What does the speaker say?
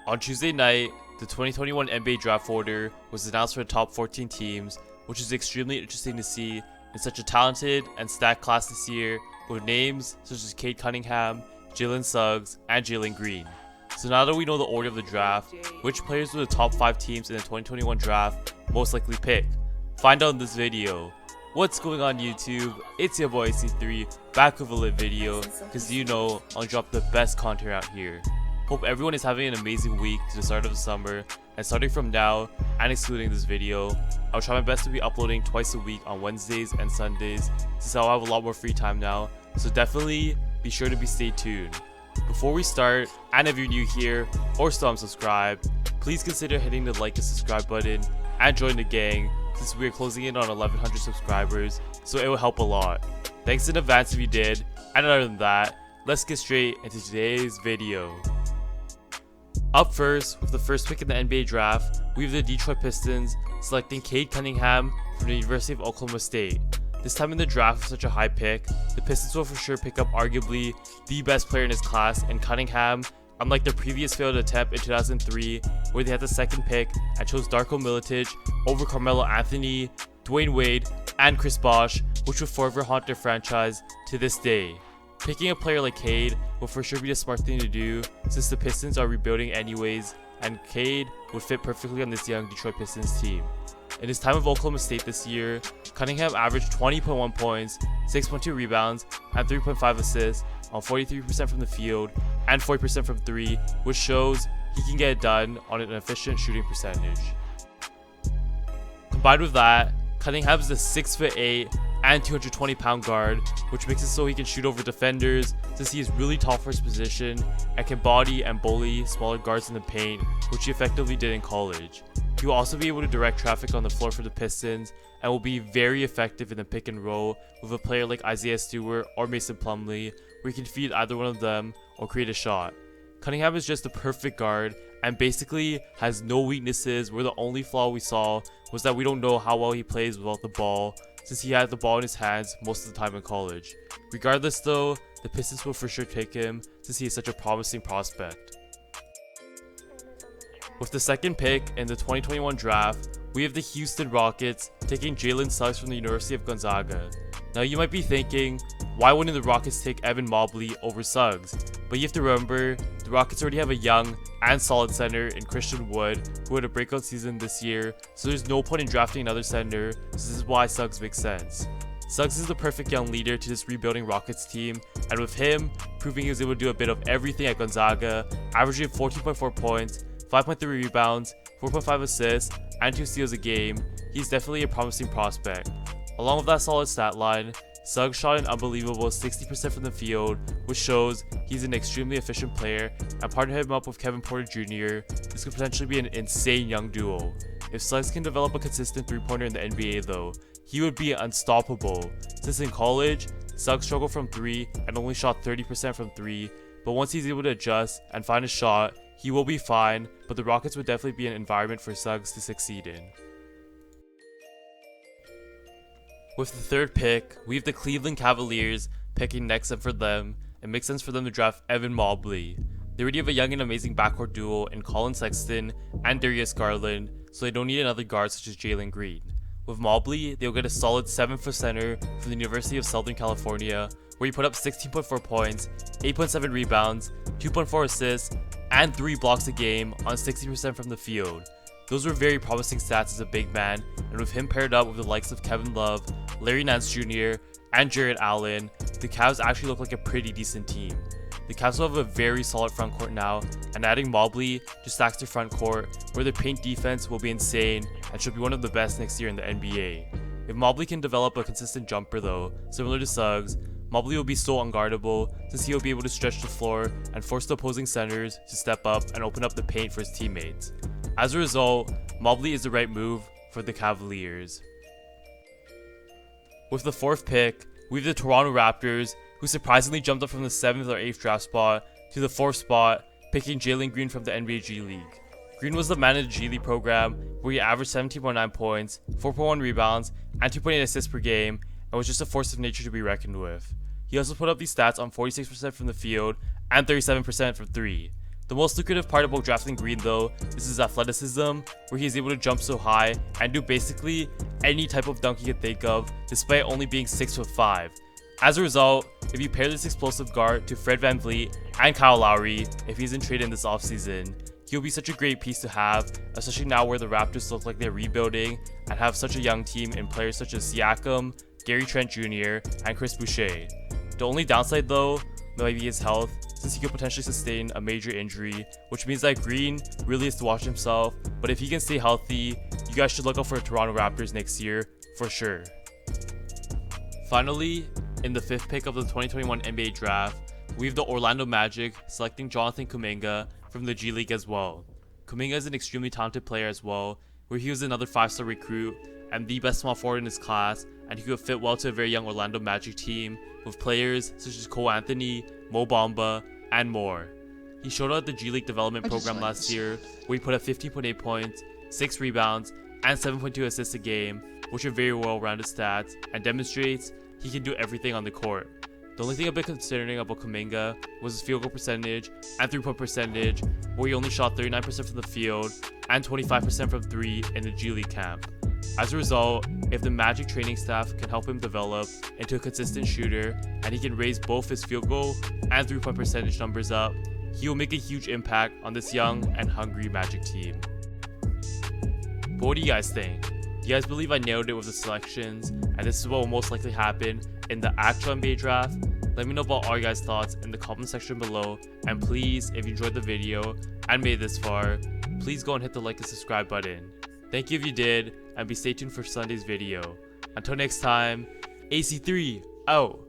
On Tuesday night, the 2021 NBA draft order was announced for the top 14 teams, which is extremely interesting to see in such a talented and stacked class this year with names such as Cade Cunningham, Jalen Suggs, and Jalen Green. So now that we know the order of the draft, which players will the top 5 teams in the 2021 draft most likely pick? Find out in this video. What's going on YouTube? It's your boy C3 back with a lit video because you know I'll drop the best content out here. Hope everyone is having an amazing week to the start of the summer, and starting from now and excluding this video, I'll try my best to be uploading twice a week on Wednesdays and Sundays since I'll have a lot more free time now, so definitely be sure to stay tuned. Before we start, and if you're new here or still unsubscribed, please consider hitting the like and subscribe button and join the gang since we are closing in on 1100 subscribers, so it will help a lot. Thanks in advance if you did, and other than that, let's get straight into today's video. Up first, with the first pick in the NBA draft, we have the Detroit Pistons selecting Cade Cunningham from the University of Oklahoma State. This time in the draft with such a high pick, the Pistons will for sure pick up arguably the best player in his class in Cunningham, unlike their previous failed attempt in 2003 where they had the second pick and chose Darko Milicic over Carmelo Anthony, Dwayne Wade, and Chris Bosh, which will forever haunt their franchise to this day. Picking a player like Cade will for sure be the smart thing to do since the Pistons are rebuilding anyways, and Cade would fit perfectly on this young Detroit Pistons team. In his time with Oklahoma State this year, Cunningham averaged 20.1 points, 6.2 rebounds, and 3.5 assists on 43% from the field and 40% from 3, which shows he can get it done on an efficient shooting percentage. Combined with that, Cunningham is a 6'8" and 220-pound guard, which makes it so he can shoot over defenders since he is really tall for his position and can body and bully smaller guards in the paint, which he effectively did in college. He will also be able to direct traffic on the floor for the Pistons and will be very effective in the pick and roll with a player like Isaiah Stewart or Mason Plumlee, where he can feed either one of them or create a shot. Cunningham is just the perfect guard and basically has no weaknesses, where the only flaw we saw was that we don't know how well he plays without the ball since he had the ball in his hands most of the time in college. Regardless though, the Pistons will for sure take him since he is such a promising prospect. With the second pick in the 2021 draft, we have the Houston Rockets taking Jalen Suggs from the University of Gonzaga. Now you might be thinking, why wouldn't the Rockets take Evan Mobley over Suggs? But you have to remember, the Rockets already have a young and solid center in Christian Wood who had a breakout season this year, so there's no point in drafting another center, so this is why Suggs makes sense. Suggs is the perfect young leader to this rebuilding Rockets team, and with him proving he was able to do a bit of everything at Gonzaga, averaging 14.4 points, 5.3 rebounds, 4.5 assists, and 2 steals a game, he's definitely a promising prospect. Along with that solid stat line, Suggs shot an unbelievable 60% from the field, which shows he's an extremely efficient player, and partner him up with Kevin Porter Jr., this could potentially be an insane young duo. If Suggs can develop a consistent 3-pointer in the NBA though, he would be unstoppable, since in college, Suggs struggled from 3 and only shot 30% from 3, but once he's able to adjust and find a shot, he will be fine, but the Rockets would definitely be an environment for Suggs to succeed in. With the third pick, we have the Cleveland Cavaliers picking next, and for them, it makes sense for them to draft Evan Mobley. They already have a young and amazing backcourt duo in Colin Sexton and Darius Garland, so they don't need another guard such as Jalen Green. With Mobley, they'll get a solid 7-foot center from the University of Southern California, where he put up 16.4 points, 8.7 rebounds, 2.4 assists, and 3 blocks a game on 60% from the field. Those were very promising stats as a big man, and with him paired up with the likes of Kevin Love, Larry Nance Jr., and Jarrett Allen, the Cavs actually look like a pretty decent team. The Cavs will have a very solid front court now, and adding Mobley just stacks their front court, where their paint defense will be insane and should be one of the best next year in the NBA. If Mobley can develop a consistent jumper though, similar to Suggs, Mobley will be so unguardable since he will be able to stretch the floor and force the opposing centers to step up and open up the paint for his teammates. As a result, Mobley is the right move for the Cavaliers. With the fourth pick, we have the Toronto Raptors, who surprisingly jumped up from the 7th or 8th draft spot to the 4th spot, picking Jalen Green from the NBA G League. Green was the man in the G League program, where he averaged 17.9 points, 4.1 rebounds, and 2.8 assists per game, and was just a force of nature to be reckoned with. He also put up these stats on 46% from the field and 37% from 3. The most lucrative part about drafting Green though is his athleticism, where he is able to jump so high and do basically any type of dunk you can think of despite only being 6'5". As a result, if you pair this explosive guard to Fred VanVleet and Kyle Lowry, if he's in trade in this offseason, he'll be such a great piece to have, especially now where the Raptors look like they're rebuilding and have such a young team in players such as Siakam, Gary Trent Jr., and Chris Boucher. The only downside though might be his health, since he could potentially sustain a major injury, which means that Green really has to watch himself, but if he can stay healthy, you guys should look out for the Toronto Raptors next year, for sure. Finally, in the 5th pick of the 2021 NBA Draft, we have the Orlando Magic selecting Jonathan Kuminga from the G League as well. Kuminga is an extremely talented player as well, where he was another 5-star recruit and the best small forward in his class, and he could fit well to a very young Orlando Magic team with players such as Cole Anthony, Mo Bamba, and more. He showed out at the G League development program last year, where he put up 15.8 points, 6 rebounds, and 7.2 assists a game, which are very well-rounded stats, and demonstrates he can do everything on the court. The only thing a bit concerning about Kuminga was his field goal percentage and 3-point percentage, where he only shot 39% from the field and 25% from 3 in the G League camp. As a result, if the Magic training staff can help him develop into a consistent shooter and he can raise both his field goal and 3-point percentage numbers up, he will make a huge impact on this young and hungry Magic team. But what do you guys think? Do you guys believe I nailed it with the selections and this is what will most likely happen in the actual NBA draft? Let me know about all your guys' thoughts in the comment section below, and please, if you enjoyed the video and made it this far, please go and hit the like and subscribe button. Thank you if you did, and be stay tuned for Sunday's video. Until next time, AC3 out!